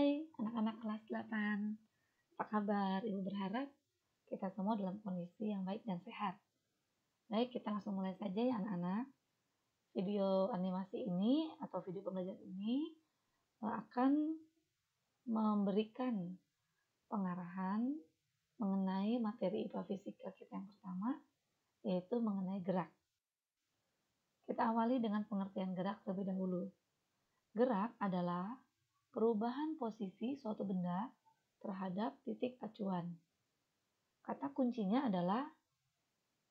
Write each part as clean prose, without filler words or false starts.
Hai anak-anak kelas 8, apa kabar? Ibu berharap kita semua dalam kondisi yang baik dan sehat. Baik, kita langsung mulai saja ya anak-anak. Video animasi ini atau video pembelajaran ini akan memberikan pengarahan mengenai materi IPA Fisika kita yang pertama, yaitu mengenai gerak. Kita awali dengan pengertian gerak terlebih dahulu. Gerak adalah perubahan posisi suatu benda terhadap titik acuan. Kata kuncinya adalah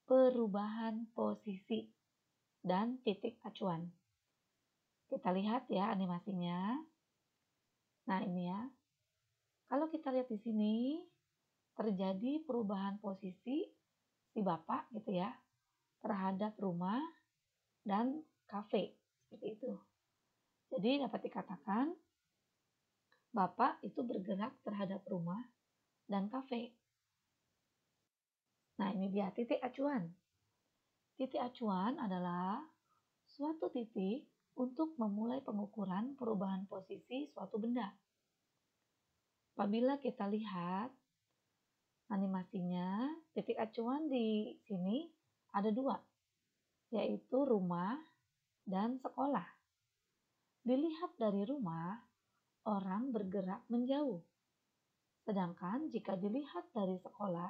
perubahan posisi dan titik acuan. Kita lihat ya animasinya. Nah ini ya. Kalau kita lihat di sini terjadi perubahan posisi si bapak gitu ya terhadap rumah dan kafe seperti itu. Jadi dapat dikatakan bapak itu bergerak terhadap rumah dan kafe. Nah ini dia titik acuan. Titik acuan adalah suatu titik untuk memulai pengukuran perubahan posisi suatu benda. Apabila kita lihat animasinya, titik acuan di sini ada dua, yaitu rumah dan sekolah. Dilihat dari rumah, orang bergerak menjauh. Sedangkan jika dilihat dari sekolah,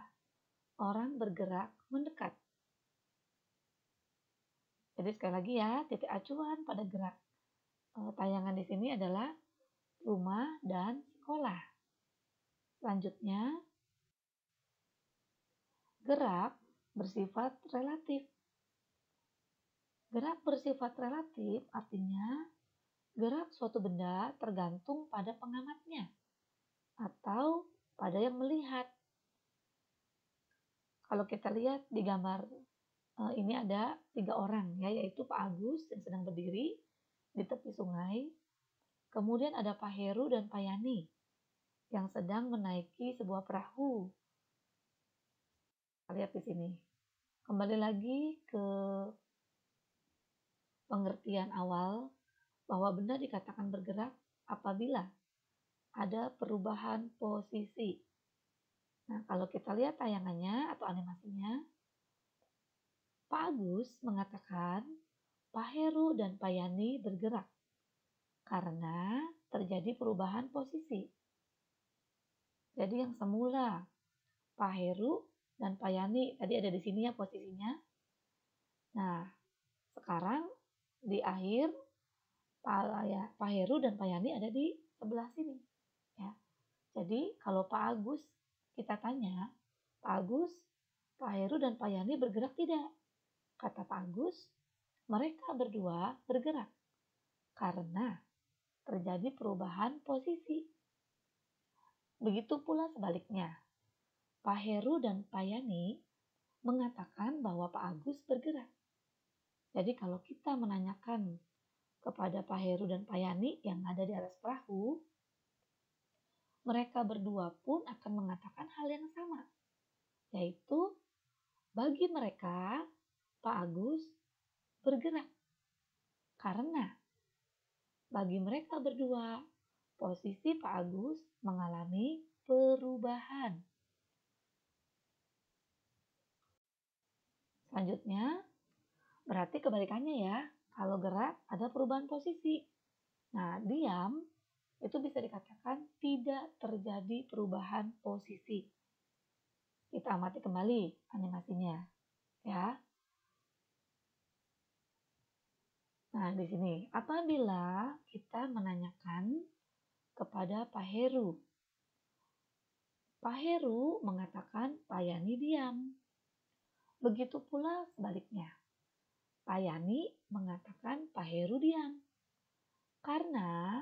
orang bergerak mendekat. Jadi sekali lagi ya, titik acuan pada gerak tayangan di sini adalah rumah dan sekolah. Selanjutnya, gerak bersifat relatif. Gerak bersifat relatif artinya gerak suatu benda tergantung pada pengamatnya atau pada yang melihat. Kalau kita lihat di gambar ini ada 3 orang ya, yaitu Pak Agus yang sedang berdiri di tepi sungai. Kemudian ada Pak Heru dan Pak Yani yang sedang menaiki sebuah perahu. Kita lihat di sini. Kembali lagi ke pengertian awal bahwa benda dikatakan bergerak apabila ada perubahan posisi. Nah, kalau kita lihat tayangannya atau animasinya, Pak Agus mengatakan Pak Heru dan Pak Yani bergerak karena terjadi perubahan posisi. Jadi yang semula Pak Heru dan Pak Yani tadi ada di sini ya posisinya. Nah, sekarang di akhir Pak Heru dan Pak Yani ada di sebelah sini. Ya. Jadi kalau Pak Agus kita tanya, Pak Agus, Pak Heru dan Pak Yani bergerak tidak? Kata Pak Agus, mereka berdua bergerak karena terjadi perubahan posisi. Begitu pula sebaliknya. Pak Heru dan Pak Yani mengatakan bahwa Pak Agus bergerak. Jadi kalau kita menanyakan kepada Pak Heru dan Pak Yani yang ada di atas perahu, mereka berdua pun akan mengatakan hal yang sama, yaitu bagi mereka Pak Agus bergerak karena bagi mereka berdua posisi Pak Agus mengalami perubahan. Selanjutnya, berarti kebalikannya ya, kalau gerak ada perubahan posisi. Nah, diam itu bisa dikatakan tidak terjadi perubahan posisi. Kita amati kembali animasinya, ya. Nah, di sini apabila kita menanyakan kepada Pak Heru, Pak Heru mengatakan Pak Yani diam. Begitu pula sebaliknya. Pak Yani mengatakan Pak Heru diam. Karena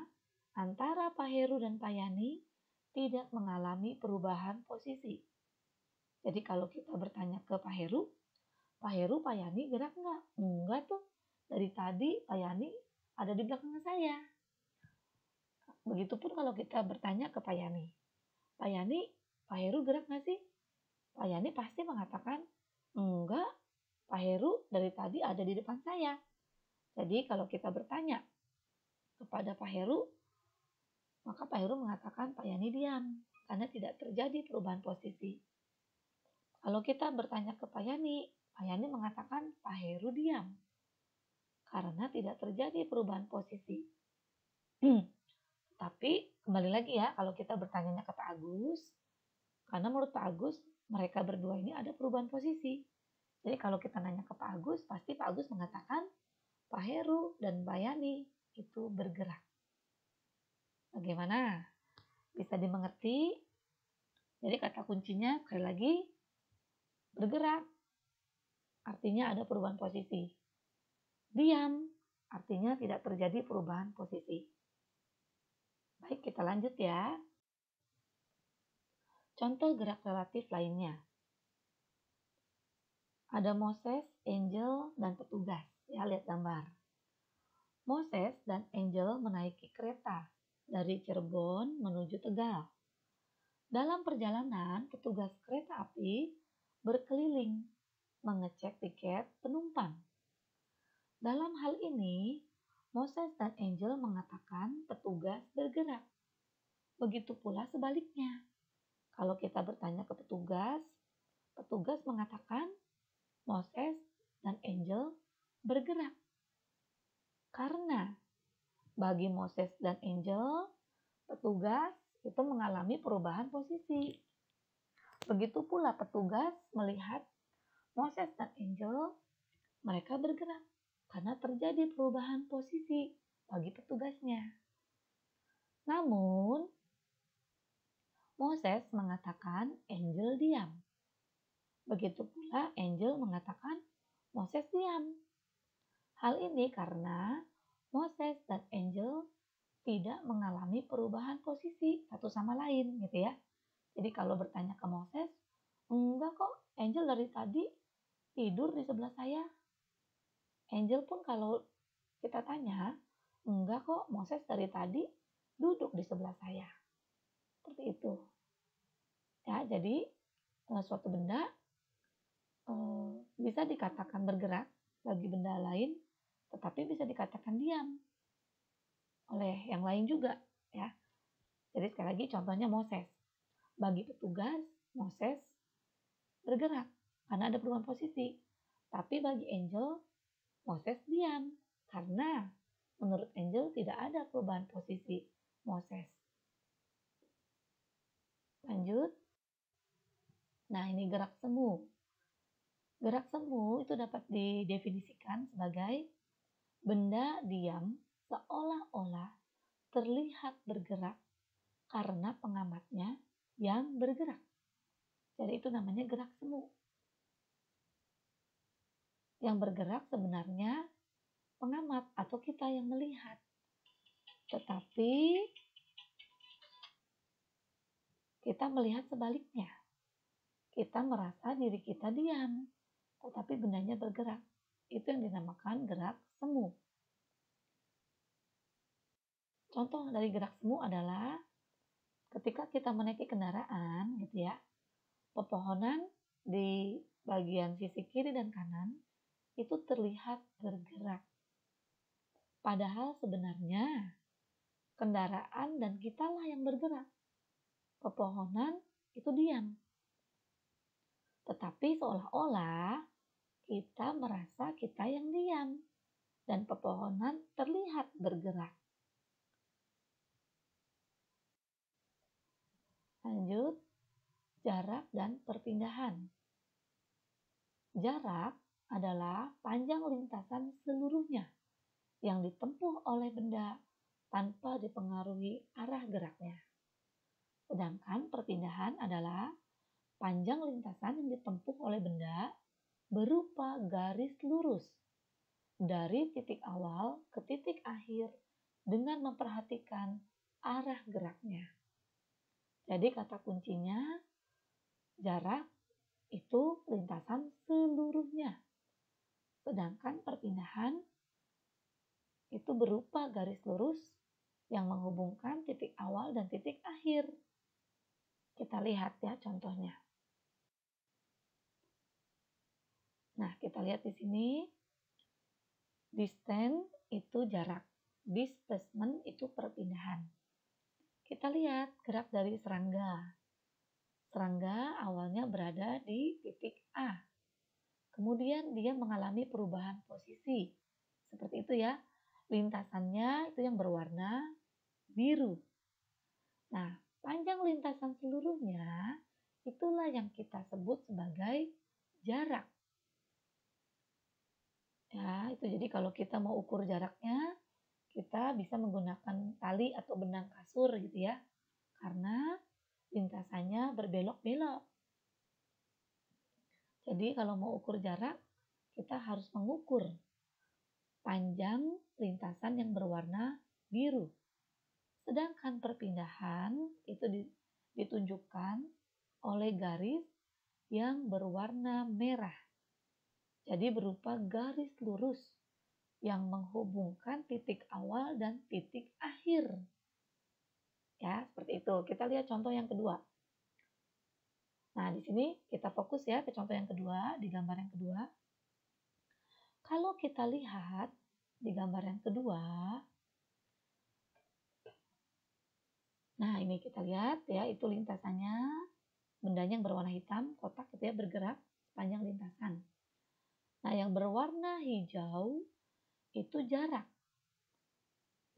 antara Pak Heru dan Pak Yani tidak mengalami perubahan posisi. Jadi kalau kita bertanya ke Pak Heru, Pak Yani gerak enggak? Enggak tuh. Dari tadi Pak Yani ada di belakang saya. Begitupun kalau kita bertanya ke Pak Yani, Pak Heru gerak nggak sih? Pak Yani pasti mengatakan, enggak, Pak Heru dari tadi ada di depan saya. Jadi kalau kita bertanya kepada Pak Heru, Maka Pak Heru mengatakan Pak Yani diam karena tidak terjadi perubahan posisi. Kalau kita bertanya ke Pak Yani mengatakan Pak Heru diam karena tidak terjadi perubahan posisi. Tapi kembali lagi ya, kalau kita bertanya ke Pak Agus, karena menurut Pak Agus mereka berdua ini ada perubahan posisi. Jadi kalau kita nanya ke Pak Agus, pasti Pak Agus mengatakan Pak Heru dan Pak Yani itu bergerak. Bagaimana? Bisa dimengerti? Jadi kata kuncinya sekali lagi, bergerak artinya ada perubahan posisi. Diam artinya tidak terjadi perubahan posisi. Baik, kita lanjut ya. Contoh gerak relatif lainnya. Ada Moses, Angel, dan petugas. Ya, lihat gambar. Moses dan Angel menaiki kereta dari Cirebon menuju Tegal. Dalam perjalanan, petugas kereta api berkeliling mengecek tiket penumpang. Dalam hal ini, Moses dan Angel mengatakan petugas bergerak. Begitu pula sebaliknya. Kalau kita bertanya ke petugas, petugas mengatakan Moses dan Angel bergerak. Karena bagi Moses dan Angel, petugas itu mengalami perubahan posisi. Begitu pula petugas melihat Moses dan Angel, mereka bergerak karena terjadi perubahan posisi bagi petugasnya. Namun, Moses mengatakan Angel diam. Begitu pula Angel mengatakan Moses diam. Hal ini karena Moses dan Angel tidak mengalami perubahan posisi satu sama lain gitu ya. Jadi kalau bertanya ke Moses, enggak kok, Angel dari tadi tidur di sebelah saya. Angel pun kalau kita tanya, enggak kok, Moses dari tadi duduk di sebelah saya. Seperti itu. Ya, jadi suatu benda bisa dikatakan bergerak bagi benda lain, tetapi bisa dikatakan diam oleh yang lain juga, ya. Jadi sekali lagi contohnya Moses. Bagi petugas, Moses bergerak karena ada perubahan posisi. Tapi bagi Angel, Moses diam karena menurut Angel tidak ada perubahan posisi Moses. Lanjut. Nah, ini gerak semu. Gerak semu itu dapat didefinisikan sebagai benda diam seolah-olah terlihat bergerak karena pengamatnya yang bergerak. Jadi itu namanya gerak semu. Yang bergerak sebenarnya pengamat atau kita yang melihat. Tetapi kita melihat sebaliknya. Kita merasa diri kita diam, tetapi bendanya bergerak. Itu yang dinamakan gerak semu. Contoh dari gerak semu adalah ketika kita menaiki kendaraan gitu ya, pepohonan di bagian sisi kiri dan kanan itu terlihat bergerak. Padahal sebenarnya kendaraan dan kitalah yang bergerak. Pepohonan itu diam. Tetapi seolah-olah kita merasa kita yang diam dan pepohonan terlihat bergerak. Lanjut, jarak dan perpindahan. Jarak adalah panjang lintasan seluruhnya yang ditempuh oleh benda tanpa dipengaruhi arah geraknya. Sedangkan perpindahan adalah panjang lintasan yang ditempuh oleh benda berupa garis lurus dari titik awal ke titik akhir dengan memperhatikan arah geraknya. Jadi kata kuncinya jarak itu lintasan seluruhnya. Sedangkan perpindahan itu berupa garis lurus yang menghubungkan titik awal dan titik akhir. Kita lihat ya contohnya. Nah, kita lihat di sini. Distance itu jarak. Displacement itu perpindahan. Kita lihat gerak dari serangga. Serangga awalnya berada di titik A. Kemudian dia mengalami perubahan posisi. Seperti itu ya. Lintasannya itu yang berwarna biru. Nah, panjang lintasan seluruhnya itulah yang kita sebut sebagai jarak. Ya, itu jadi kalau kita mau ukur jaraknya, kita bisa menggunakan tali atau benang kasur gitu ya. Karena lintasannya berbelok-belok. Jadi kalau mau ukur jarak, kita harus mengukur panjang lintasan yang berwarna biru. Sedangkan perpindahan itu ditunjukkan oleh garis yang berwarna merah. Jadi berupa garis lurus yang menghubungkan titik awal dan titik akhir. Ya, seperti itu. Kita lihat contoh yang kedua. Nah, di sini kita fokus ya ke contoh yang kedua, di gambar yang kedua. Kalau kita lihat di gambar yang kedua, nah ini kita lihat ya, itu lintasannya, bendanya yang berwarna hitam, kotak gitu ya, bergerak sepanjang lintasan. Nah, yang berwarna hijau itu jarak.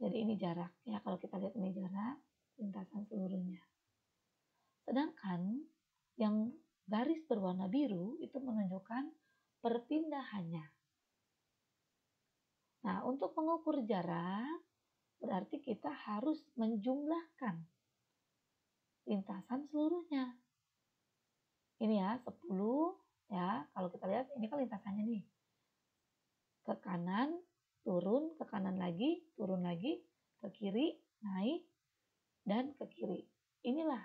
Jadi ini jarak ya, kalau kita lihat ini jarak lintasan seluruhnya. Sedangkan yang garis berwarna biru itu menunjukkan perpindahannya. Nah, untuk mengukur jarak berarti kita harus menjumlahkan lintasan seluruhnya. Ini ya, 10 ya. Kalau kita lihat ini kan lintasannya nih. Ke kanan, turun, ke kanan lagi, turun lagi, ke kiri, naik, dan ke kiri. Inilah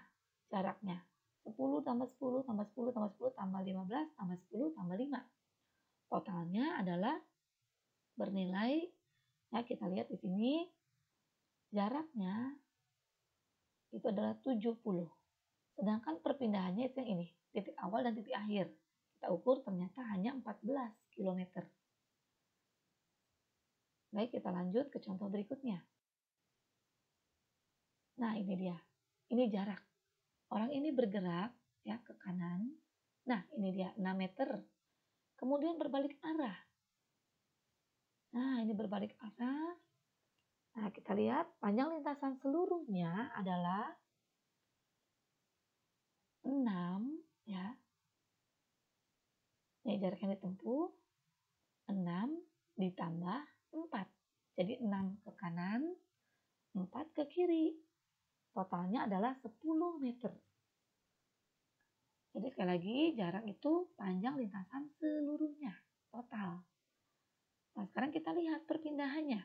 jaraknya. 10 tambah 10 tambah 10 tambah 10 tambah 15 tambah 10 tambah 5. Totalnya adalah bernilai, ya kita lihat di sini, jaraknya itu adalah 70. Sedangkan perpindahannya itu yang ini, titik awal dan titik akhir. Kita ukur ternyata hanya 14 km. Baik, kita lanjut ke contoh berikutnya. Nah, ini dia. Ini jarak. Orang ini bergerak ya ke kanan. Nah, ini dia 6 meter. Kemudian berbalik arah. Nah, ini berbalik arah. Nah, kita lihat panjang lintasan seluruhnya adalah 6 ya. Ini jarak yang ditempuh 6 ditambah 4. Jadi 6 ke kanan, 4 ke kiri. Totalnya adalah 10 meter. Jadi sekali lagi jarak itu panjang lintasan seluruhnya, total. Nah, sekarang kita lihat perpindahannya.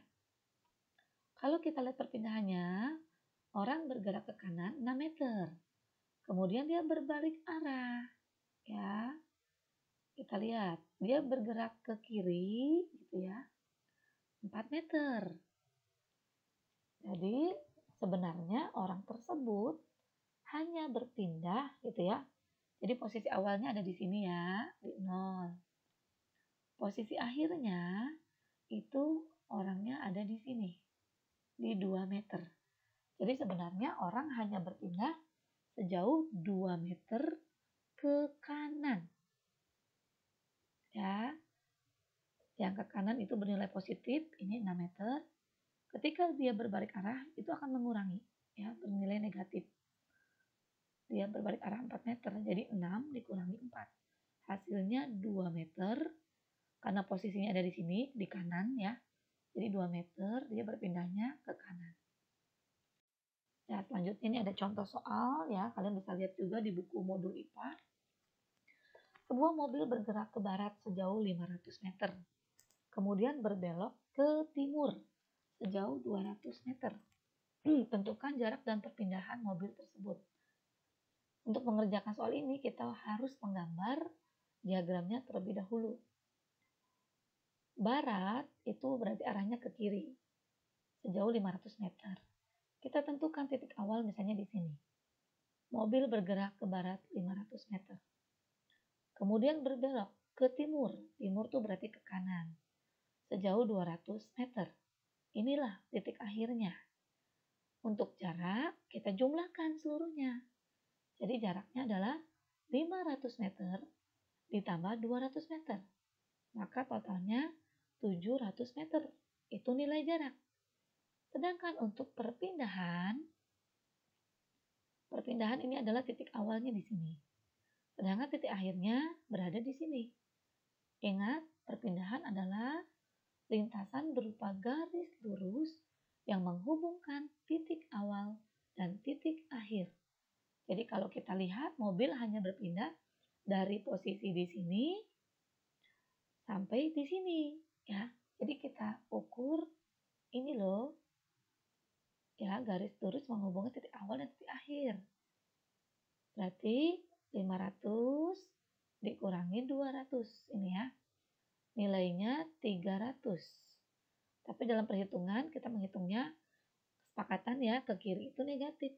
Kalau kita lihat perpindahannya, orang bergerak ke kanan 6 meter. Kemudian dia berbalik arah. Ya. Kita lihat, dia bergerak ke kiri gitu ya. 4 meter. Jadi sebenarnya orang tersebut hanya berpindah gitu ya. Jadi posisi awalnya ada di sini ya, di 0. Posisi akhirnya itu orangnya ada di sini, di 2 meter. Jadi sebenarnya orang hanya berpindah sejauh 2 meter ke kanan. Ya, yang ke kanan itu bernilai positif, ini 6 meter. Ketika dia berbalik arah, itu akan mengurangi, ya, bernilai negatif. Dia berbalik arah 4 meter, jadi 6 dikurangi 4. Hasilnya 2 meter, karena posisinya ada di sini, di kanan ya. Jadi 2 meter, dia berpindahnya ke kanan. Ya, selanjutnya ini ada contoh soal ya, kalian bisa lihat juga di buku modul IPA. Sebuah mobil bergerak ke barat sejauh 500 meter. Kemudian berbelok ke timur sejauh 200 meter. Tentukan jarak dan perpindahan mobil tersebut. Untuk mengerjakan soal ini, kita harus menggambar diagramnya terlebih dahulu. Barat itu berarti arahnya ke kiri, sejauh 500 meter. Kita tentukan titik awal misalnya di sini. Mobil bergerak ke barat 500 meter. Kemudian berbelok ke timur. Timur itu berarti ke kanan, sejauh 200 meter. Inilah titik akhirnya. Untuk jarak, kita jumlahkan seluruhnya. Jadi jaraknya adalah 500 meter ditambah 200 meter. Maka totalnya 700 meter. Itu nilai jarak. Sedangkan untuk perpindahan ini adalah titik awalnya di sini. Sedangkan titik akhirnya berada di sini. Ingat, perpindahan adalah lintasan berupa garis lurus yang menghubungkan titik awal dan titik akhir. Jadi kalau kita lihat mobil hanya berpindah dari posisi di sini sampai di sini, ya. Jadi kita ukur ini loh, ya, garis lurus menghubungi titik awal dan titik akhir. Berarti 500 dikurangi 200 ini ya. Nilainya 300. Tapi dalam perhitungan kita menghitungnya kesepakatan ya, ke kiri itu negatif.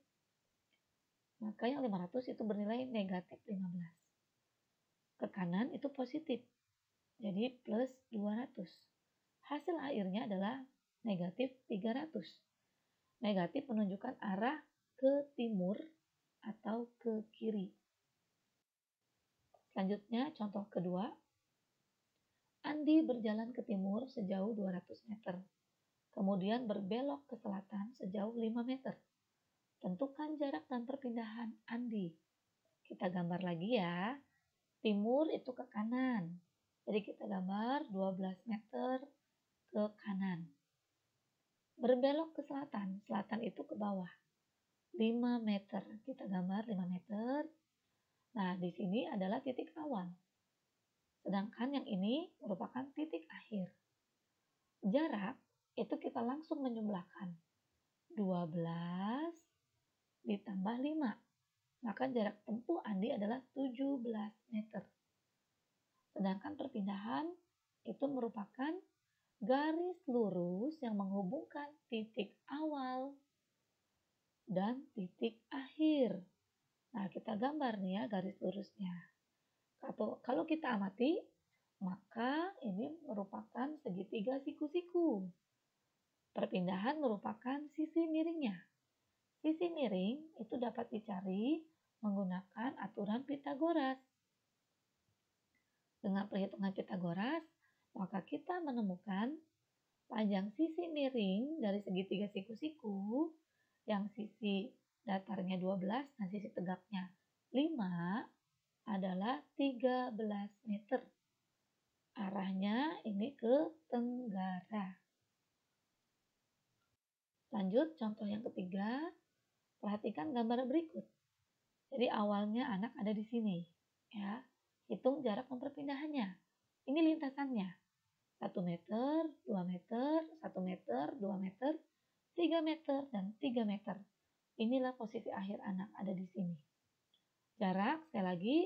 Maka yang 500 itu bernilai negatif 15. Ke kanan itu positif. Jadi plus 200. Hasil akhirnya adalah negatif 300. Negatif menunjukkan arah ke timur atau ke kiri. Selanjutnya contoh kedua. Andi berjalan ke timur sejauh 200 meter. Kemudian berbelok ke selatan sejauh 5 meter. Tentukan jarak dan perpindahan Andi. Kita gambar lagi ya. Timur itu ke kanan. Jadi kita gambar 12 meter ke kanan. Berbelok ke selatan. Selatan itu ke bawah. 5 meter. Kita gambar 5 meter. Nah, di sini adalah titik awal. Sedangkan yang ini merupakan titik akhir. Jarak itu kita langsung menjumlahkan. 12 ditambah 5. Maka jarak tempuh Andi adalah 17 meter. Sedangkan perpindahan itu merupakan garis lurus yang menghubungkan titik awal dan titik akhir. Nah, kita gambar nih ya garis lurusnya. Kalau kita amati, maka ini merupakan segitiga siku-siku. Perpindahan merupakan sisi miringnya. Sisi miring itu dapat dicari menggunakan aturan Pitagoras. Dengan perhitungan Pitagoras, maka kita menemukan panjang sisi miring dari segitiga siku-siku yang sisi datarnya 12 dan sisi tegaknya 5 adalah 13 meter. Arahnya ini ke tenggara. Lanjut contoh yang ketiga. Perhatikan gambar berikut. Jadi awalnya anak ada di sini. Ya, hitung jarak perpindahannya. Ini lintasannya. 1 meter, 2 meter, 1 meter, 2 meter, 3 meter, dan 3 meter. Inilah posisi akhir anak ada di sini. Jarak sekali lagi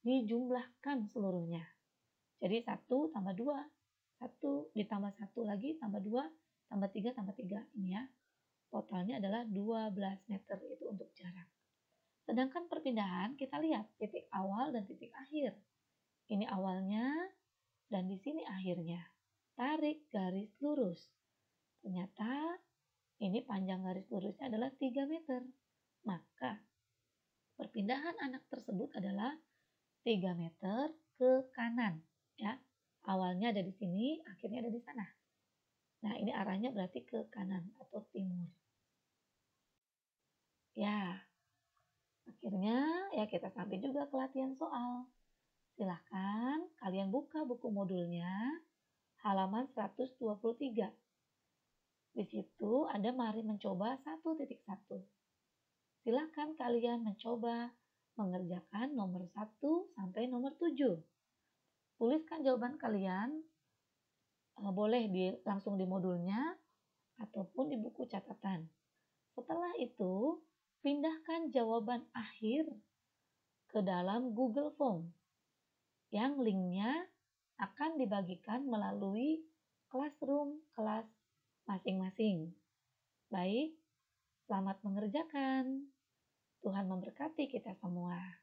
dijumlahkan seluruhnya. Jadi 1 tambah 2. 1 ditambah 1 lagi tambah 2 tambah 3 tambah 3. Ini ya. Totalnya adalah 12 meter itu untuk jarak. Sedangkan perpindahan kita lihat titik awal dan titik akhir. Ini awalnya dan di sini akhirnya. Tarik garis lurus. Ternyata ini panjang garis lurusnya adalah 3 meter. Maka perpindahan anak tersebut adalah 3 meter ke kanan. Ya, awalnya ada di sini, akhirnya ada di sana. Nah, ini arahnya berarti ke kanan atau timur. Ya, akhirnya ya kita sampai juga ke latihan soal. Silahkan kalian buka buku modulnya halaman 123. Di situ ada mari mencoba 1.1. Silahkan kalian mencoba mengerjakan nomor 1 sampai nomor 7. Tuliskan jawaban kalian, boleh langsung di modulnya ataupun di buku catatan. Setelah itu, pindahkan jawaban akhir ke dalam Google Form yang linknya akan dibagikan melalui classroom kelas masing-masing. Baik, selamat mengerjakan. Tuhan memberkati kita semua.